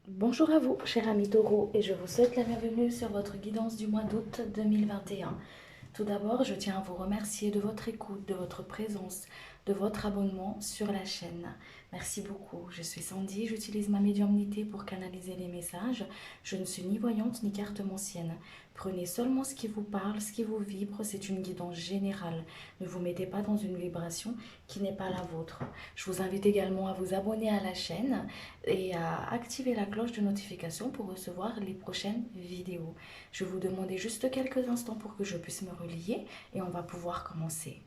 Bonjour à vous, cher ami Taureau, et je vous souhaite la bienvenue sur votre guidance du mois d'août 2021. Tout d'abord, je tiens à vous remercier de votre écoute, de votre présence, de votre abonnement sur la chaîne. Merci beaucoup. Je suis Sandy, j'utilise ma médiumnité pour canaliser les messages. Je ne suis ni voyante ni cartomancienne. Prenez seulement ce qui vous parle, ce qui vous vibre, c'est une guidance générale. Ne vous mettez pas dans une vibration qui n'est pas la vôtre. Je vous invite également à vous abonner à la chaîne et à activer la cloche de notification pour recevoir les prochaines vidéos. Je vais vous demander juste quelques instants pour que je puisse me relier et on va pouvoir commencer.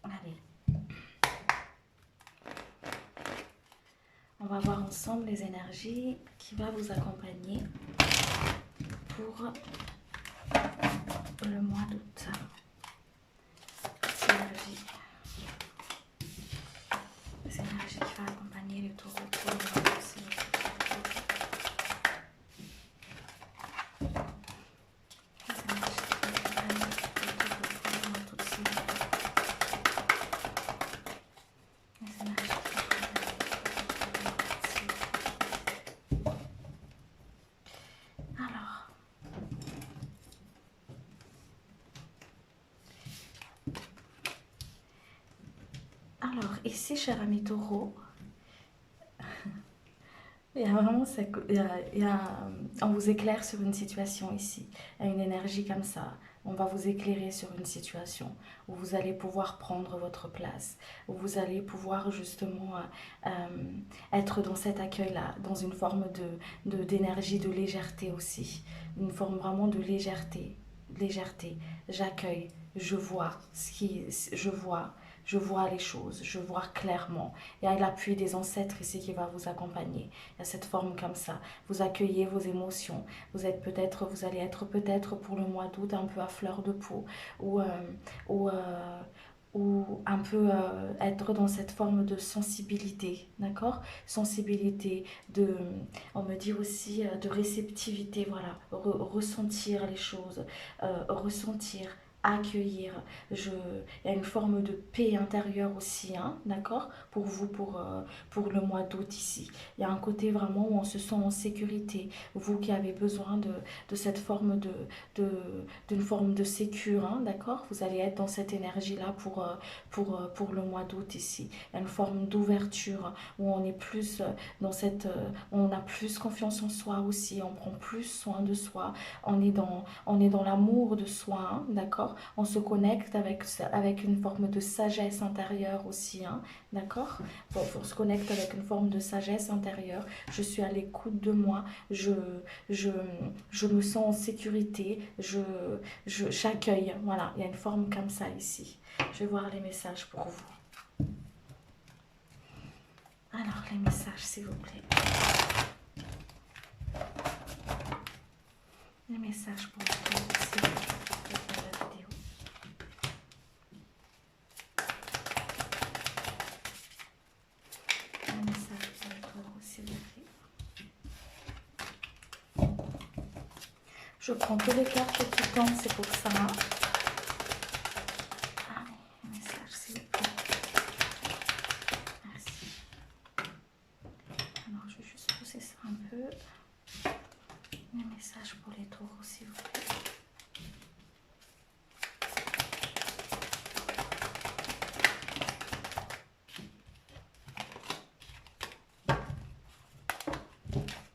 Allez, on va voir ensemble les énergies qui vont vous accompagner pour le mois d'août. Les énergies qui vont accompagner les taureaux pour le mois d'août. Alors, ici, cher ami taureau, il y a vraiment ça, on vous éclaire sur une situation ici. Il y a une énergie comme ça. On va vous éclairer sur une situation où vous allez pouvoir prendre votre place, où vous allez pouvoir justement être dans cet accueil-là, dans une forme d'énergie, de légèreté aussi. Une forme vraiment de légèreté. Légèreté. J'accueille, je vois je vois les choses, je vois clairement. Il y a l'appui des ancêtres ici qui va vous accompagner. Il y a cette forme comme ça. Vous accueillez vos émotions. Vous allez être peut-être pour le mois d'août un peu à fleur de peau ou, ou, euh, ou un peu être dans cette forme de sensibilité, d'accord? Sensibilité, on me dit aussi de réceptivité, voilà, ressentir les choses, ressentir, accueillir. Il y a une forme de paix intérieure aussi, hein, d'accord, pour vous, pour le mois d'août ici. Il y a un côté vraiment où on se sent en sécurité. Vous qui avez besoin de cette forme de, d'une forme de sécure, hein, d'accord, vous allez être dans cette énergie-là pour le mois d'août ici. Il y a une forme d'ouverture où on est plus on a plus confiance en soi aussi, on prend plus soin de soi, on est dans l'amour de soi, hein, d'accord. On se connecte avec une forme de sagesse intérieure aussi, hein, d'accord. Bon, on se connecte avec une forme de sagesse intérieure. Je suis à l'écoute de moi, je, je me sens en sécurité, j'accueille. Voilà, il y a une forme comme ça ici. Je vais voir les messages pour vous. Alors, les messages, s'il vous plaît. Les messages pour vous, s'il vous plaît, pour la vidéo. Les messages pour vous, s'il vous plaît. Je prends tous les cartes qui tombent, c'est pour ça. Ah oui, les messages, s'il vous plaît. Merci. Alors, je vais juste pousser ça un peu. Les messages pour les taureaux, s'il vous plaît.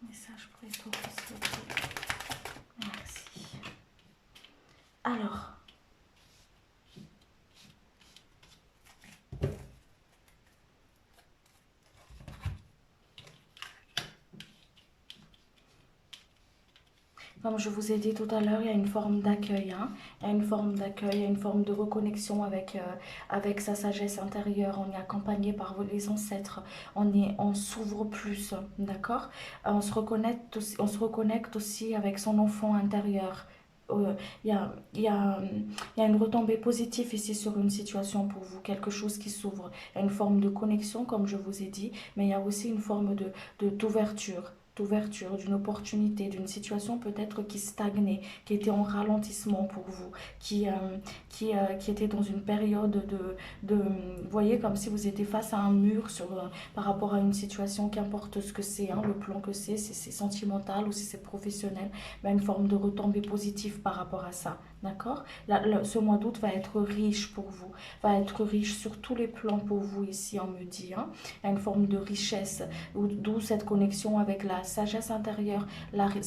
Message pour les taureaux, s'il vous plaît. Merci. Alors, comme je vous ai dit tout à l'heure, il y a une forme d'accueil, hein. Il y a une forme d'accueil, il y a une forme de reconnexion avec sa sagesse intérieure. On est accompagné par les ancêtres, on s'ouvre plus, d'accord. On se reconnecte aussi avec son enfant intérieur. Il y a, il y a, il y a une retombée positive ici sur une situation pour vous, quelque chose qui s'ouvre. Il y a une forme de connexion, comme je vous ai dit, mais il y a aussi une forme d'ouverture. d'ouverture, d'une opportunité, d'une situation peut-être qui stagnait, qui était en ralentissement pour vous, qui était dans une période vous voyez, comme si vous étiez face à un mur par rapport à une situation, qu'importe ce que c'est, hein, le plan que si c'est sentimental ou si c'est professionnel, mais une forme de retombée positive par rapport à ça, d'accord? Ce mois d'août va être riche pour vous, va être riche sur tous les plans pour vous ici, on me dit, hein. Il y a une forme de richesse, d'où cette connexion avec la sagesse intérieure,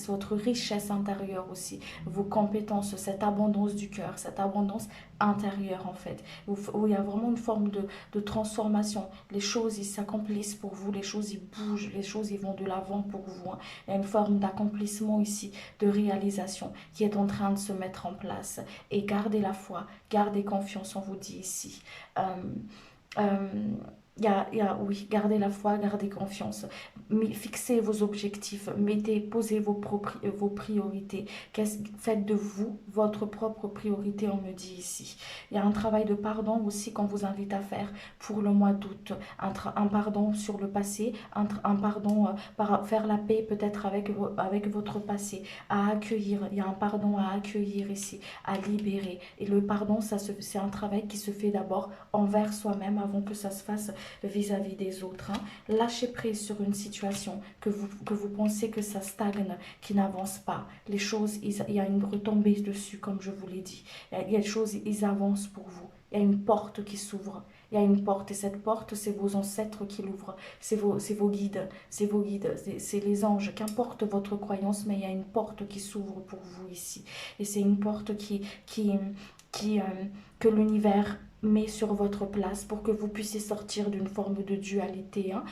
votre richesse intérieure aussi, vos compétences, cette abondance du cœur, cette abondance intérieure en fait, où il y a vraiment une forme de transformation. Les choses, ils s'accomplissent pour vous, les choses, ils bougent, les choses, ils vont de l'avant pour vous, hein. Il y a une forme d'accomplissement ici, de réalisation qui est en train de se mettre en place. Et gardez la foi, gardez confiance, on vous dit ici. Euh, euh, oui, gardez la foi, gardez confiance. Mais fixez vos objectifs, posez vos priorités. Faites de vous votre propre priorité, on me dit ici. Il y a un travail de pardon aussi qu'on vous invite à faire pour le mois d'août. Un pardon sur le passé, un pardon, faire la paix peut-être avec votre passé, à accueillir. Il y a un pardon à accueillir ici, à libérer. Et le pardon, c'est un travail qui se fait d'abord envers soi-même avant que ça se fasse vis-à-vis des autres, hein. Lâchez prise sur une situation que vous pensez que ça stagne, qui n'avance pas. Les choses, il y a une retombée dessus, comme je vous l'ai dit. Il y a des choses, ils avancent pour vous. Il y a une porte qui s'ouvre. Il y a une porte, et cette porte, c'est vos ancêtres qui l'ouvrent. C'est vos guides. C'est vos guides. C'est les anges. Qu'importe votre croyance, mais il y a une porte qui s'ouvre pour vous ici. Et c'est une porte qui, que l'univers met sur votre place pour que vous puissiez sortir d'une forme de dualité, hein,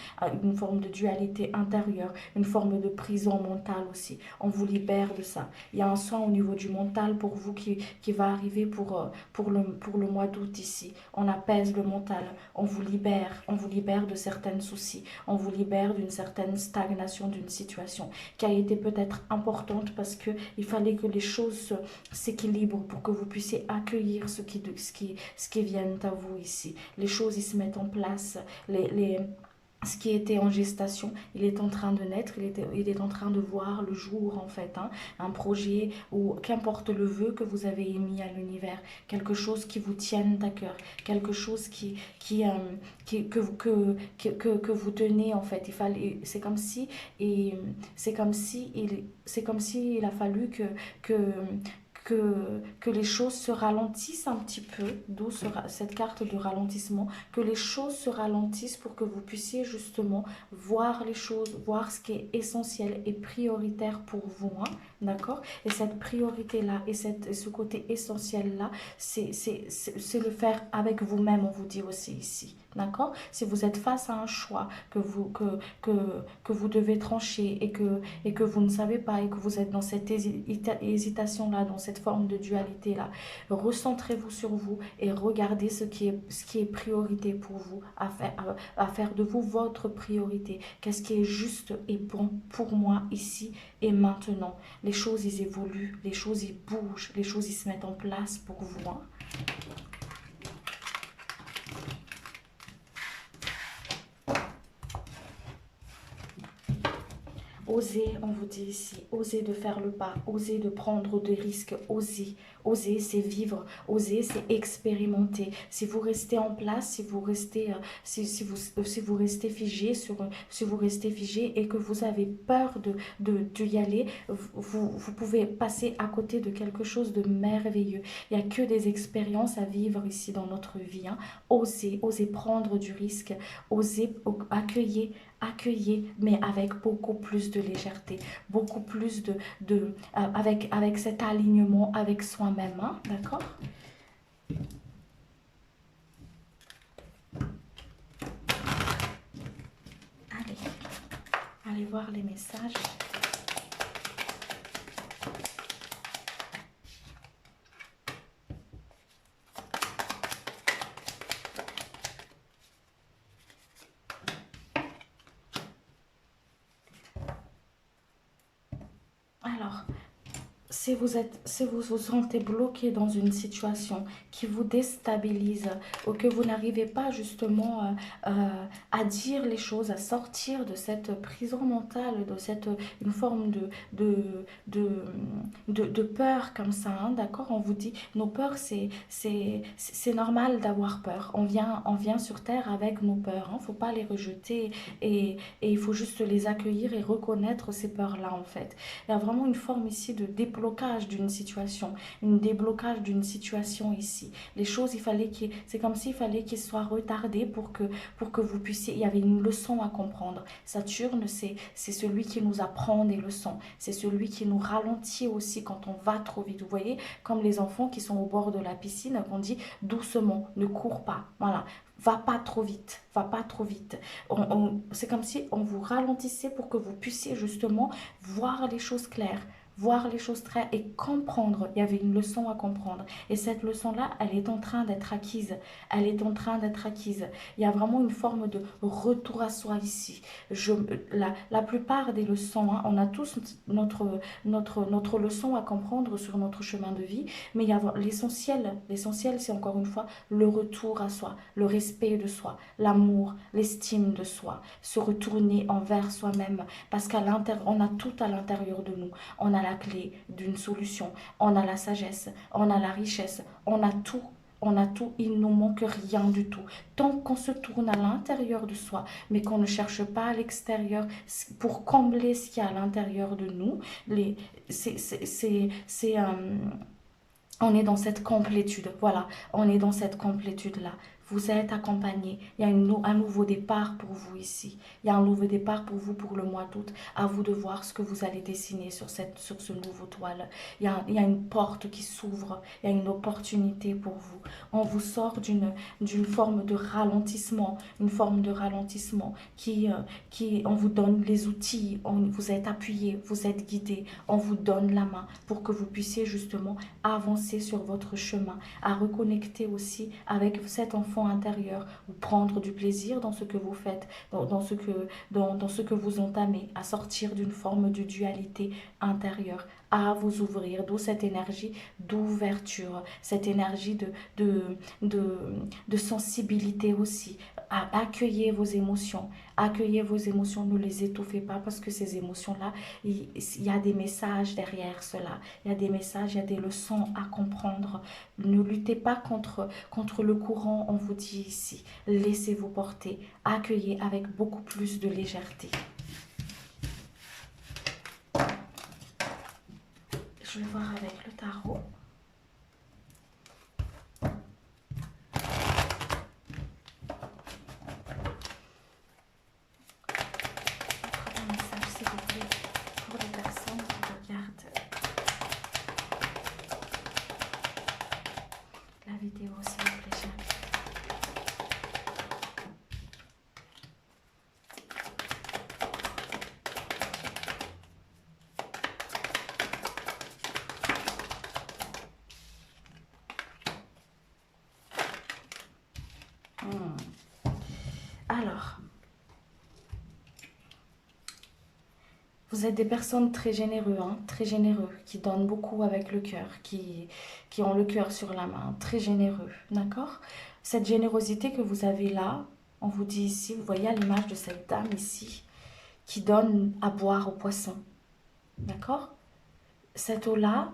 une forme de dualité intérieure, une forme de prison mentale aussi. On vous libère de ça. Il y a un soin au niveau du mental pour vous qui va arriver pour le mois d'août ici. On apaise le mental, on vous libère de certains soucis, on vous libère d'une certaine stagnation d'une situation qui a été peut-être importante parce qu'il fallait que les choses s'équilibrent pour que vous puissiez accueillir ce qui vient à vous ici. Les choses, ils se mettent en place. Ce qui était en gestation, il est en train de naître, il est en train de voir le jour en fait, hein. Un projet ou qu'importe le vœu que vous avez émis à l'univers, quelque chose qui vous tienne à cœur, quelque chose que vous tenez en fait. C'est comme si il a fallu que, que les choses se ralentissent un petit peu, d'où cette carte de ralentissement, que les choses se ralentissent pour que vous puissiez justement voir les choses, voir ce qui est essentiel et prioritaire pour vous, hein, d'accord? Et cette priorité-là et ce côté essentiel-là, c'est le faire avec vous-même, on vous dit aussi ici. D'accord? Si vous êtes face à un choix que vous devez trancher et que vous ne savez pas et que vous êtes dans cette hésitation-là, dans cette forme de dualité-là, recentrez-vous sur vous et regardez ce qui est priorité pour vous, à faire de vous votre priorité. Qu'est-ce qui est juste et bon pour moi ici et maintenant? Les choses, ils évoluent, les choses, ils bougent, les choses, ils se mettent en place pour vous, hein. Osez, on vous dit ici, osez de faire le pas, osez de prendre des risques, osez. Oser, c'est vivre. Oser, c'est expérimenter. Si vous restez en place, si vous restez figé si vous restez figé et que vous avez peur d'y aller, vous pouvez passer à côté de quelque chose de merveilleux. Il n'y a que des expériences à vivre ici dans notre vie, hein. Osez prendre du risque, osez accueillir, mais avec beaucoup plus de légèreté, beaucoup plus avec cet alignement avec soi-même, hein, d'accord? Allez voir les messages. Alors, si vous vous sentez bloqué dans une situation qui vous déstabilise ou que vous n'arrivez pas justement à dire les choses, à sortir de cette prison mentale, de cette une forme de, de peur comme ça, hein, d'accord? On vous dit, nos peurs, c'est normal d'avoir peur. On vient sur Terre avec nos peurs, hein, faut pas les rejeter et il faut juste les accueillir et reconnaître ces peurs-là en fait. Il y a vraiment une forme ici de déblocage d'une situation, une déblocage d'une situation ici. Les choses, c'est comme s'il fallait qu'ils soient retardés pour que vous puissiez, il y avait une leçon à comprendre. Saturne, c'est celui qui nous apprend des leçons. C'est celui qui nous ralentit aussi quand on va trop vite. Vous voyez, comme les enfants qui sont au bord de la piscine, qu'on dit doucement, ne cours pas. Voilà. Va pas trop vite, va pas trop vite. C'est comme si on vous ralentissait pour que vous puissiez justement voir les choses claires, voir les choses claires et comprendre. Il y avait une leçon à comprendre. Et cette leçon-là, elle est en train d'être acquise. Elle est en train d'être acquise. Il y a vraiment une forme de retour à soi ici. La plupart des leçons, hein, on a tous notre leçon à comprendre sur notre chemin de vie, mais il y a l'essentiel. L'essentiel, c'est encore une fois le retour à soi, le respect de soi, l'amour, l'estime de soi, se retourner envers soi-même, parce qu'à l'intérieur, on a tout à l'intérieur de nous. On a la clé d'une solution, on a la sagesse, on a la richesse, on a tout. On a tout, il ne nous manque rien du tout. Tant qu'on se tourne à l'intérieur de soi, mais qu'on ne cherche pas à l'extérieur pour combler ce qu'il y a à l'intérieur de nous, c'est on est dans cette complétude. Voilà, on est dans cette complétude-là. Vous êtes accompagné. Il y a un nouveau départ pour vous ici. Il y a un nouveau départ pour vous pour le mois d'août. À vous de voir ce que vous allez dessiner sur ce nouveau toile. Il y a une porte qui s'ouvre. Il y a une opportunité pour vous. On vous sort d'une forme de ralentissement. Une forme de ralentissement on vous donne les outils. Vous êtes appuyé, vous êtes guidé. On vous donne la main pour que vous puissiez justement avancer sur votre chemin, à reconnecter aussi avec cet enfant intérieur ou prendre du plaisir dans ce que vous faites, dans ce que vous entamez, à sortir d'une forme de dualité intérieure, à vous ouvrir, d'où cette énergie d'ouverture, cette énergie de, de sensibilité aussi, à accueillez vos émotions, ne les étouffez pas parce que ces émotions-là, il y a des messages derrière cela, il y a des messages, il y a des leçons à comprendre. Ne luttez pas contre le courant, on vous dit ici. Laissez-vous porter, accueillez avec beaucoup plus de légèreté. Je vais voir avec le tarot. Un message, s'il vous plaît, pour les personnes qui regardent la vidéo, s'il vous plaît, Alors, vous êtes des personnes très généreux, hein, très généreux, qui donnent beaucoup avec le cœur, qui ont le cœur sur la main, très généreux, d'accord? Cette générosité que vous avez là, on vous dit ici, vous voyez à l'image de cette dame ici, qui donne à boire aux poissons, d'accord? Cette eau-là,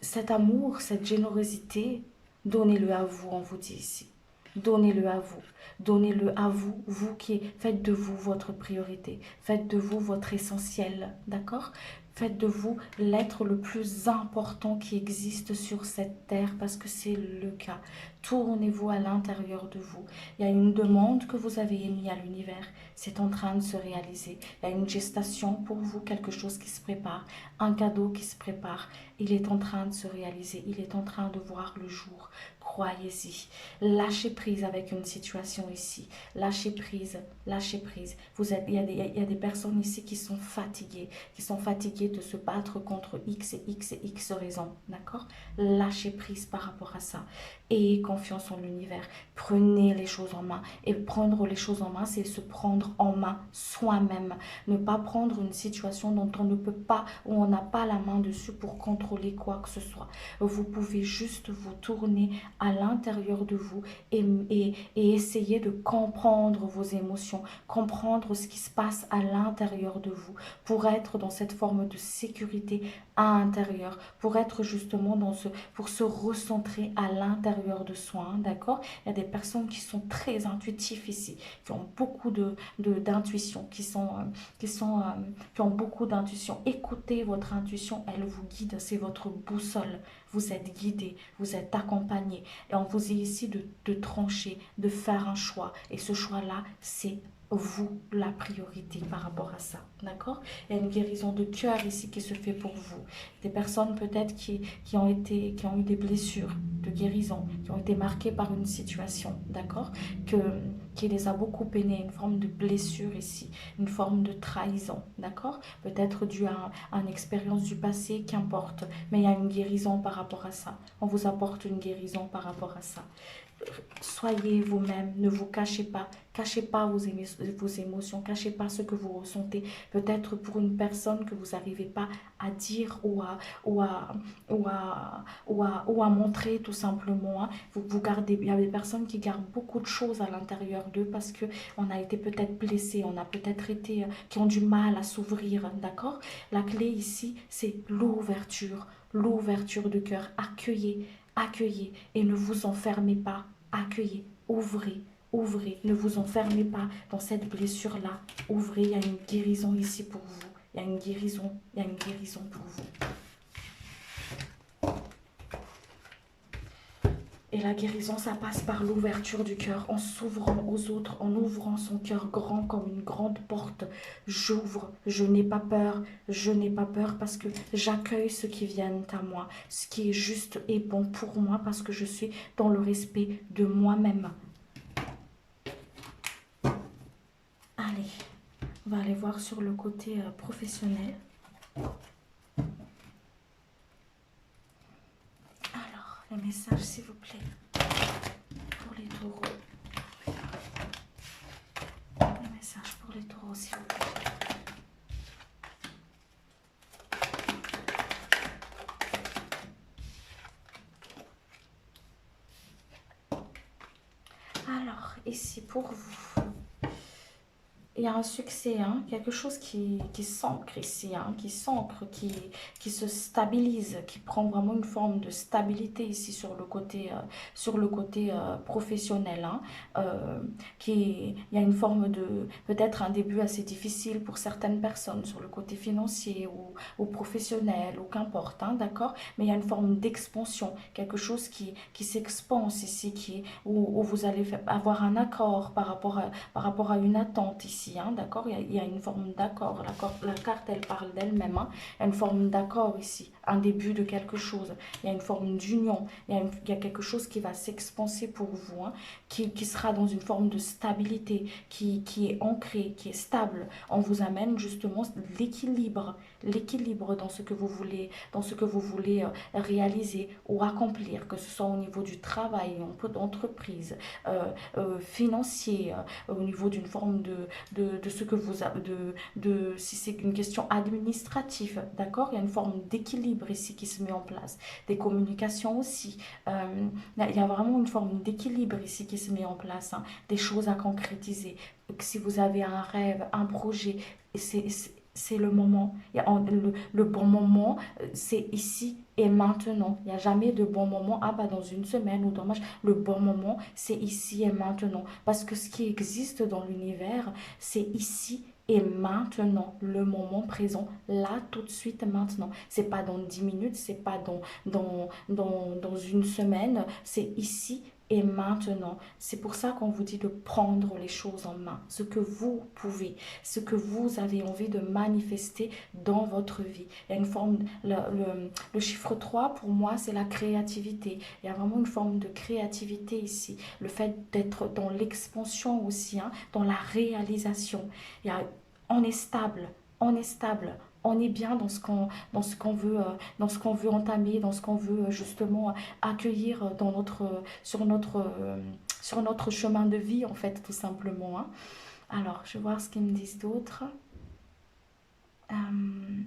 cet amour, cette générosité, donnez-le à vous, on vous dit ici. Donnez-le à vous. Donnez-le à vous, vous qui faites de vous votre priorité. Faites de vous votre essentiel, d'accord? Faites de vous l'être le plus important qui existe sur cette terre parce que c'est le cas. Tournez-vous à l'intérieur de vous. Il y a une demande que vous avez émise à l'univers. C'est en train de se réaliser. Il y a une gestation pour vous, quelque chose qui se prépare, un cadeau qui se prépare. Il est en train de se réaliser. Il est en train de voir le jour. Croyez-y. Lâchez prise avec une situation situation ici. Lâchez prise, lâchez prise. Vous êtes, il y a des personnes ici qui sont fatiguées de se battre contre X et X et X raisons, d'accord? Lâchez prise par rapport à ça. Ayez confiance en l'univers. Prenez les choses en main. Et prendre les choses en main, c'est se prendre en main soi-même. Ne pas prendre une situation dont on ne peut pas, où on n'a pas la main dessus pour contrôler quoi que ce soit. Vous pouvez juste vous tourner à l'intérieur de vous et essayer de comprendre vos émotions, comprendre ce qui se passe à l'intérieur de vous pour être dans cette forme de sécurité à l'intérieur, pour être justement pour se recentrer à l'intérieur de soi, hein, d'accord? Il y a des personnes qui sont très intuitives ici, qui ont beaucoup d'intuition, qui ont beaucoup d'intuition. Écoutez votre intuition, elle vous guide, c'est votre boussole. Vous êtes guidé, vous êtes accompagné. Et on vous est ici de trancher, de faire un choix. Et ce choix-là, c'est vous la priorité par rapport à ça. D'accord? Il y a une guérison de cœur ici qui se fait pour vous. Des personnes peut-être qui ont eu des blessures de guérison, qui ont été marquées par une situation, d'accord? Qui les a beaucoup peinés, une forme de blessure ici, une forme de trahison, d'accord? Peut-être dû à une expérience du passé, qu'importe, mais il y a une guérison par rapport à ça. On vous apporte une guérison par rapport à ça. Soyez vous-même, ne vous cachez pas vos émotions, cachez pas ce que vous ressentez. Peut-être pour une personne que vous n'arrivez pas à dire ou à montrer tout simplement, hein. Vous gardez, il y a des personnes qui gardent beaucoup de choses à l'intérieur d'eux parce que on a été peut-être blessé, on a peut-être été, qui ont du mal à s'ouvrir, d'accord? La clé ici, c'est l'ouverture de cœur. Accueillez et ne vous enfermez pas. Accueillez, ouvrez, ne vous enfermez pas dans cette blessure-là. Ouvrez, il y a une guérison ici pour vous. Il y a une guérison pour vous. Et la guérison, ça passe par l'ouverture du cœur, en s'ouvrant aux autres, en ouvrant son cœur grand comme une grande porte. J'ouvre, je n'ai pas peur parce que j'accueille ce qui vient à moi, ce qui est juste et bon pour moi parce que je suis dans le respect de moi-même. Allez, on va aller voir sur le côté professionnel. Le message, s'il vous plaît, pour les taureaux. Le message pour les taureaux, s'il vous plaît. Alors, ici, pour vous, il y a un succès, hein, quelque chose qui s'ancre ici, hein, qui se stabilise, qui prend vraiment une forme de stabilité ici sur le côté professionnel. Hein, il y a une forme de, peut-être un début assez difficile pour certaines personnes sur le côté financier ou professionnel ou qu'importe, hein, d'accord? Mais il y a une forme d'expansion, quelque chose qui s'expanse ici, où vous allez avoir un accord par rapport à une attente ici. Hein, d'accord, il y a une forme d'accord. La carte, elle parle d'elle-même. Hein, il y a une forme d'accord ici, un début de quelque chose. Il y a une forme d'union. Il y a quelque chose qui va s'expanser pour vous, hein, qui sera dans une forme de stabilité, qui est ancré, qui est stable. On vous amène justement l'équilibre dans ce que vous voulez, réaliser ou accomplir, que ce soit au niveau du travail, d'entreprise, financier, au niveau d'une forme de ce que vous avez, si c'est une question administrative, d'accord? Il y a une forme d'équilibre ici qui se met en place. Des communications aussi. Il y a vraiment une forme d'équilibre ici qui se met en place. Hein, des choses à concrétiser. Si vous avez un rêve, un projet, c'est le moment. Le bon moment, c'est ici et maintenant. Il n'y a jamais de bon moment. Ah bah dans une semaine ou dans match. Le bon moment, c'est ici et maintenant. Parce que ce qui existe dans l'univers, c'est ici et maintenant, le moment présent, là, tout de suite, maintenant. C'est pas dans 10 minutes, c'est pas dans une semaine, c'est ici et maintenant. C'est pour ça qu'on vous dit de prendre les choses en main, ce que vous pouvez, ce que vous avez envie de manifester dans votre vie. Il y a une forme, le chiffre 3 pour moi c'est la créativité. Il y a vraiment une forme de créativité ici. Le fait d'être dans l'expansion aussi, hein, dans la réalisation. Il y a, on est stable, on est stable. On est bien dans ce qu'on veut entamer, dans ce qu'on veut justement accueillir dans sur notre chemin de vie en fait tout simplement, hein. Alors je vais voir ce qu'ils me disent d'autre. Euh,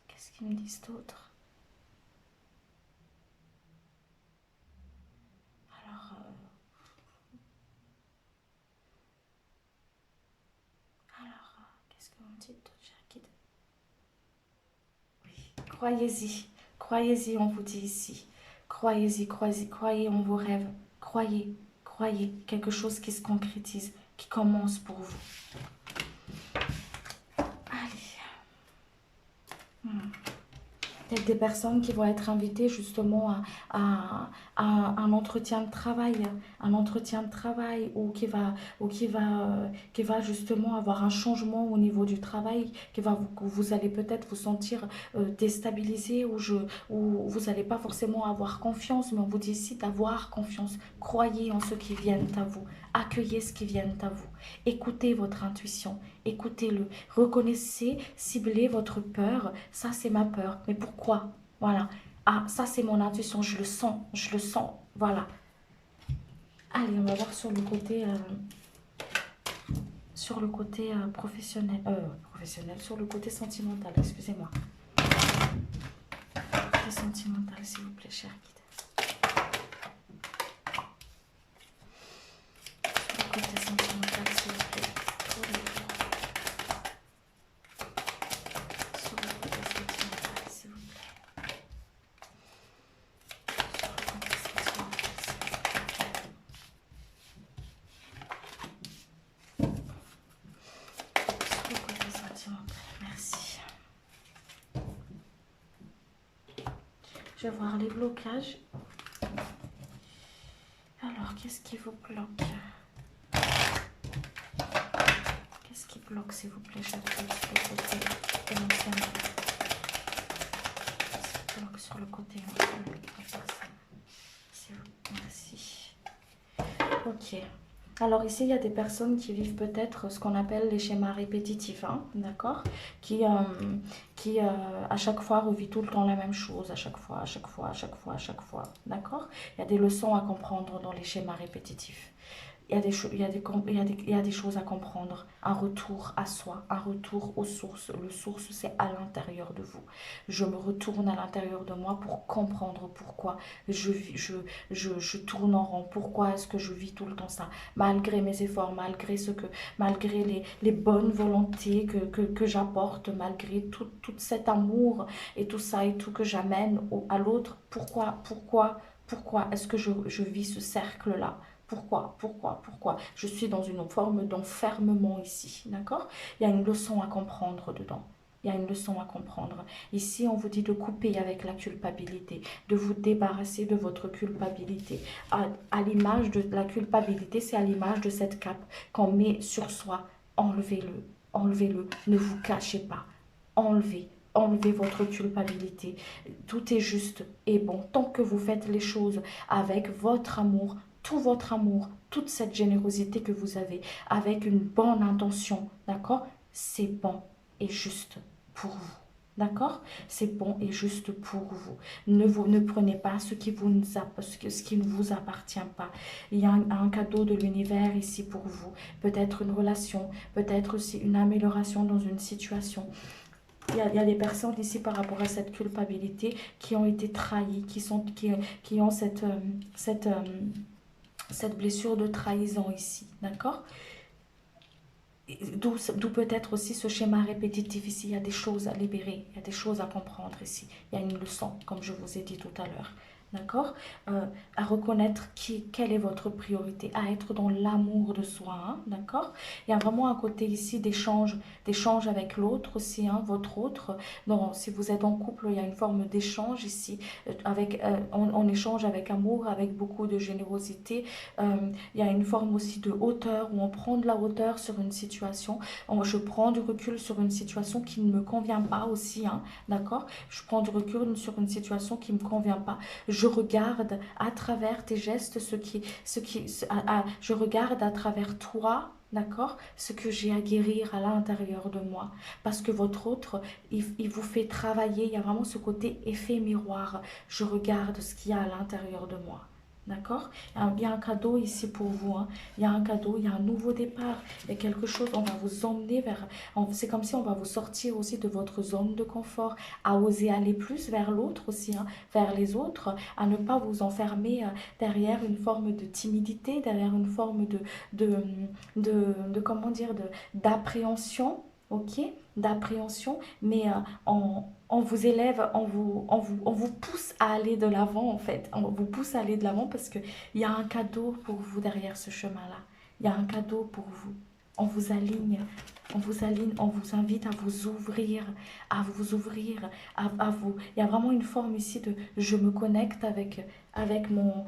Qu'est-ce qu'ils me disent d'autre? Alors, qu'est-ce que vous me dites d'autre, cher guide? Croyez-y, croyez-y, on vous dit ici. Croyez-y, croyez-y, croyez en vos rêves. Croyez, croyez, quelque chose qui se concrétise, qui commence pour vous. Allez. Il y a des personnes qui vont être invitées justement à un entretien de travail, qui va justement avoir un changement au niveau du travail, que vous allez peut-être vous sentir déstabilisé ou vous n'allez pas forcément avoir confiance, mais on vous dit ici d'avoir confiance. Croyez en ce qui vient à vous, accueillez ce qui vient à vous, écoutez votre intuition, écoutez-le, reconnaissez, ciblez votre peur. Ça c'est ma peur, mais pourquoi? Voilà. Ah, ça c'est mon intuition, je le sens, voilà. Allez, on va voir sur le côté professionnel, sur le côté sentimental, excusez-moi. Côté sentimental, s'il vous plaît, cher guide. Sur le côté sentimental, s'il vous plaît. Sur le côté sentimental, s'il vous plaît. Merci. Je vais voir les blocages. Alors, qu'est-ce qui vous bloque? Qu'est-ce qui bloque, s'il vous plaît? Je vais sur le côté émotionnel. Qu'est-ce qui bloque sur le côté émotionnel? Merci. Ok. Alors ici, il y a des personnes qui vivent peut-être ce qu'on appelle les schémas répétitifs, hein, d'accord? Qui à chaque fois revit tout le temps la même chose, à chaque fois, d'accord? Il y a des leçons à comprendre dans les schémas répétitifs. Il y a des choses à comprendre, un retour à soi, un retour aux sources. Le source, c'est à l'intérieur de vous. Je me retourne à l'intérieur de moi pour comprendre pourquoi je tourne en rond. Pourquoi est-ce que je vis tout le temps ça? Malgré mes efforts, malgré les bonnes volontés que j'apporte, malgré tout cet amour et tout ça et tout que j'amène à l'autre. Pourquoi est-ce que je vis ce cercle-là? Pourquoi? Je suis dans une forme d'enfermement ici, d'accord? Il y a une leçon à comprendre dedans. Il y a une leçon à comprendre. Ici, on vous dit de couper avec la culpabilité, de vous débarrasser de votre culpabilité. À l'image de la culpabilité, c'est à l'image de cette cape qu'on met sur soi. Enlevez-le, enlevez-le, ne vous cachez pas. Enlevez votre culpabilité. Tout est juste et bon tant que vous faites les choses avec votre amour, tout votre amour, toute cette générosité que vous avez, avec une bonne intention, d'accord? C'est bon et juste pour vous. D'accord? C'est bon et juste pour vous. Ne prenez pas ce qui ne vous appartient pas. Il y a un cadeau de l'univers ici pour vous. Peut-être une relation, peut-être aussi une amélioration dans une situation. Il y a des personnes ici par rapport à cette culpabilité qui ont été trahies, qui ont cette blessure de trahison ici, d'accord? D'où peut-être aussi ce schéma répétitif ici. Il y a des choses à libérer, il y a des choses à comprendre ici. Il y a une leçon, comme je vous ai dit tout à l'heure. d'accord? À reconnaître quelle est votre priorité, à être dans l'amour de soi, hein, d'accord? Il y a vraiment un côté ici d'échange avec l'autre aussi, hein, votre autre. Non, si vous êtes en couple, il y a une forme d'échange ici, on échange avec amour, avec beaucoup de générosité. Il y a une forme aussi de hauteur, où on prend de la hauteur sur une situation. Je prends du recul sur une situation qui ne me convient pas aussi, hein, d'accord? Je prends du recul sur une situation qui ne me convient pas. Je regarde à travers tes gestes je regarde à travers toi, d'accord, ce que j'ai à guérir à l'intérieur de moi. Parce que votre autre, il vous fait travailler. Il y a vraiment ce côté effet miroir. Je regarde ce qu'il y a à l'intérieur de moi. D'accord? Il y a un cadeau ici pour vous, hein. Il y a un cadeau, il y a un nouveau départ. Il y a quelque chose, on va vous emmener vers... C'est comme si on va vous sortir aussi de votre zone de confort, à oser aller plus vers l'autre aussi, hein, vers les autres, à ne pas vous enfermer derrière une forme de timidité, derrière une forme de, comment dire, d'appréhension, ok? D'appréhension, mais on vous élève, on vous pousse à aller de l'avant en fait. On vous pousse à aller de l'avant parce qu'il y a un cadeau pour vous derrière ce chemin-là. Il y a un cadeau pour vous. On vous aligne, on vous invite à vous ouvrir, à vous. Il y a vraiment une forme ici de je me connecte avec avec mon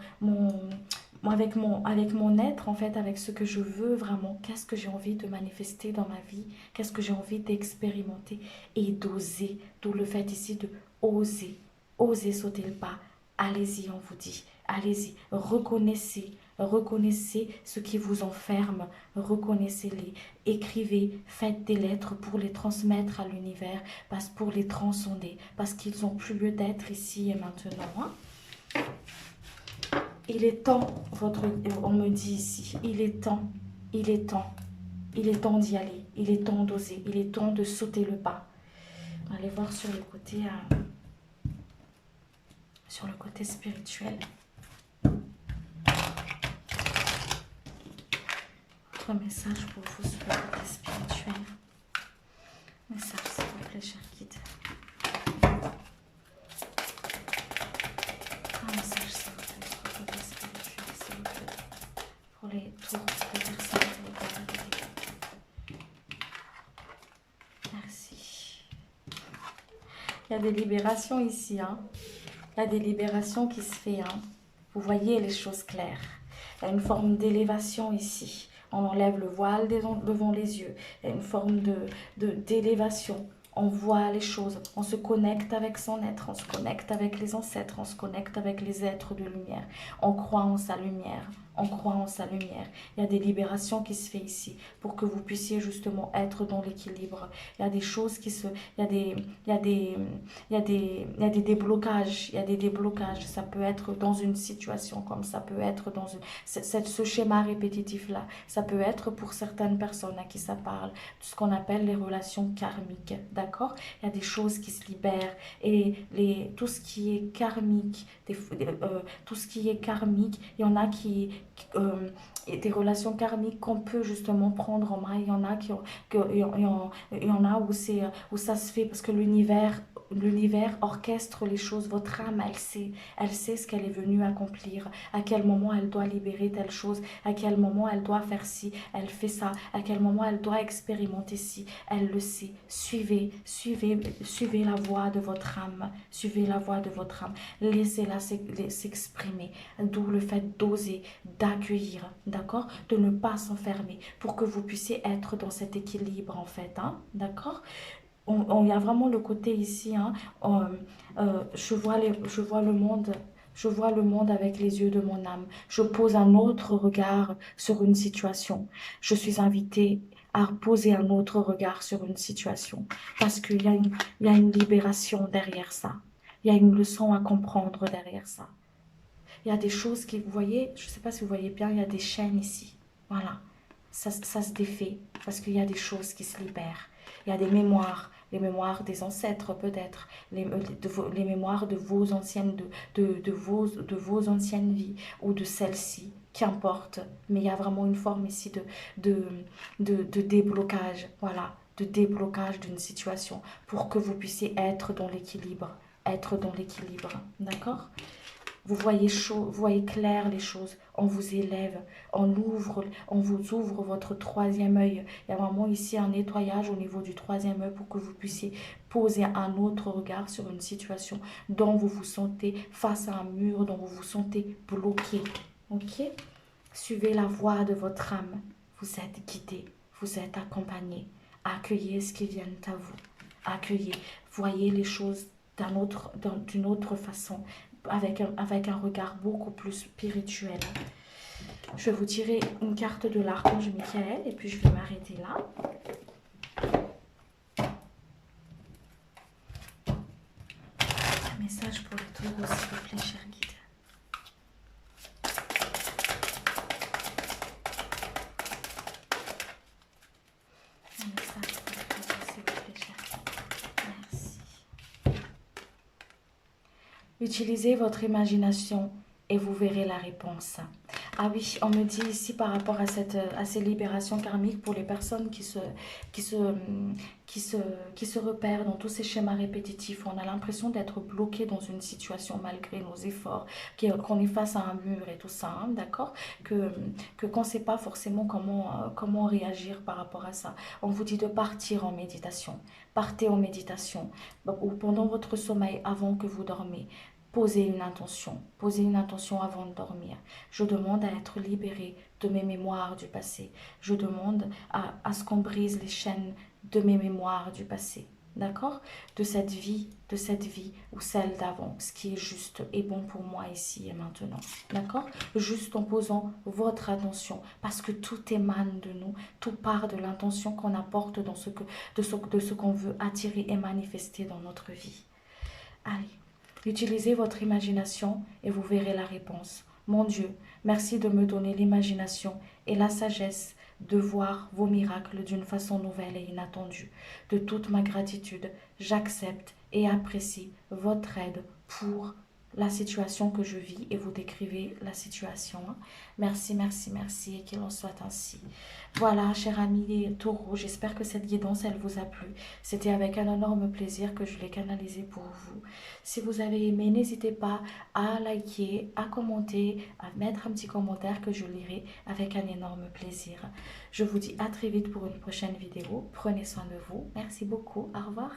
être, en fait, avec ce que je veux vraiment. Qu'est-ce que j'ai envie de manifester dans ma vie? Qu'est-ce que j'ai envie d'expérimenter et d'oser? D'où le fait ici de oser. Oser sauter le pas. Allez-y, on vous dit. Allez-y. Reconnaissez ce qui vous enferme. Reconnaissez-les. Écrivez, faites des lettres pour les transmettre à l'univers, pour les transcender, parce qu'ils n'ont plus lieu d'être ici et maintenant, hein. Il est temps, on me dit ici, il est temps, il est temps, il est temps d'y aller, il est temps d'oser, il est temps de sauter le pas. Allez voir sur le côté spirituel. Votre message pour vous sur le côté spirituel. Message, s'il vous plaît, cher guide. Un message, s'il vous plaît, sur le côté spirituel, s'il vous plaît. Pour les tours de personnes que vous regardez. Merci. Il y a des libérations ici, hein. Il y a des libérations qui se font, hein. Vous voyez les choses claires. Il y a une forme d'élévation ici. On enlève le voile devant les yeux. Il y a une forme d'élévation. On voit les choses. On se connecte avec son être. On se connecte avec les ancêtres. On se connecte avec les êtres de lumière. On croit en sa lumière. On croit en sa lumière. Il y a des libérations qui se font ici pour que vous puissiez justement être dans l'équilibre. Il y a des choses qui se... il y a des déblocages. Il y a des déblocages. Ça peut être dans une situation comme ça peut être dans ce schéma répétitif-là. Ça peut être pour certaines personnes à qui ça parle. Ce qu'on appelle les relations karmiques. D'accord? Il y a des choses qui se libèrent. Et tout ce qui est karmique, tout ce qui est karmique, il y en a et des relations karmiques qu'on peut justement prendre en main. Il y en a il y en a où ça se fait parce que l'univers orchestre les choses. Votre âme, elle sait ce qu'elle est venue accomplir, à quel moment elle doit libérer telle chose, à quel moment elle doit faire ci, elle fait ça, à quel moment elle doit expérimenter ci, elle le sait. Suivez la voix de votre âme, suivez la voix de votre âme, laissez-la s'exprimer, d'où le fait d'oser, d'accueillir, d'accord, de ne pas s'enfermer, pour que vous puissiez être dans cet équilibre en fait, hein, d'accord. Il y a vraiment le côté ici, hein, je vois le monde. Je vois le monde avec les yeux de mon âme. Je pose un autre regard sur une situation. Je suis invitée à poser un autre regard sur une situation. Parce qu'il y a une libération derrière ça. Il y a une leçon à comprendre derrière ça. Il y a des choses qui, vous voyez, je ne sais pas si vous voyez bien, il y a des chaînes ici. Voilà. Ça se défait parce qu'il y a des choses qui se libèrent. Il y a des mémoires, les mémoires des ancêtres peut-être, les mémoires de vos anciennes, de vos anciennes vies ou de celles-ci, qu'importe. Mais il y a vraiment une forme ici de déblocage, voilà, de déblocage d'une situation pour que vous puissiez être dans l'équilibre, d'accord? Vous voyez chaud, vous voyez clair les choses. On vous élève, on vous ouvre votre troisième œil. Il y a vraiment ici un nettoyage au niveau du troisième œil pour que vous puissiez poser un autre regard sur une situation dont vous vous sentez face à un mur, dont vous vous sentez bloqué. Ok? Suivez la voie de votre âme. Vous êtes guidé, vous êtes accompagné. Accueillez ce qui vient à vous. Accueillez. Voyez les choses d'une autre façon, avec un regard beaucoup plus spirituel. Je vais vous tirer une carte de l'archange Michael et puis je vais m'arrêter là. Un message pour le taureau, s'il vous plaît, cher guide. Un message pour le taureau, s'il vous plaît, cher guide. Merci. Utilisez votre imagination et vous verrez la réponse. Ah oui, on me dit ici par rapport à ces libérations karmiques pour les personnes qui se repèrent dans tous ces schémas répétitifs. On a l'impression d'être bloqué dans une situation malgré nos efforts, qu'on est face à un mur et tout ça, hein, d'accord, qu'on ne sait pas forcément comment réagir par rapport à ça. On vous dit de partir en méditation. Partez en méditation ou pendant votre sommeil avant que vous dormez. Posez une intention avant de dormir. Je demande à être libérée de mes mémoires du passé. Je demande à ce qu'on brise les chaînes de mes mémoires du passé. D'accord? De cette vie ou celle d'avant, ce qui est juste et bon pour moi ici et maintenant. D'accord? Juste en posant votre attention, parce que tout émane de nous, tout part de l'intention qu'on apporte de ce qu'on veut attirer et manifester dans notre vie. Allez. Utilisez votre imagination et vous verrez la réponse. Mon Dieu, merci de me donner l'imagination et la sagesse de voir vos miracles d'une façon nouvelle et inattendue. De toute ma gratitude, j'accepte et apprécie votre aide pour la situation que je vis et vous décrivez la situation. Merci, merci, merci et qu'il en soit ainsi. Voilà, chers amis taureaux, j'espère que cette guidance, elle vous a plu. C'était avec un énorme plaisir que je l'ai canalisée pour vous. Si vous avez aimé, n'hésitez pas à liker, à commenter, à mettre un petit commentaire que je lirai avec un énorme plaisir. Je vous dis à très vite pour une prochaine vidéo. Prenez soin de vous. Merci beaucoup. Au revoir.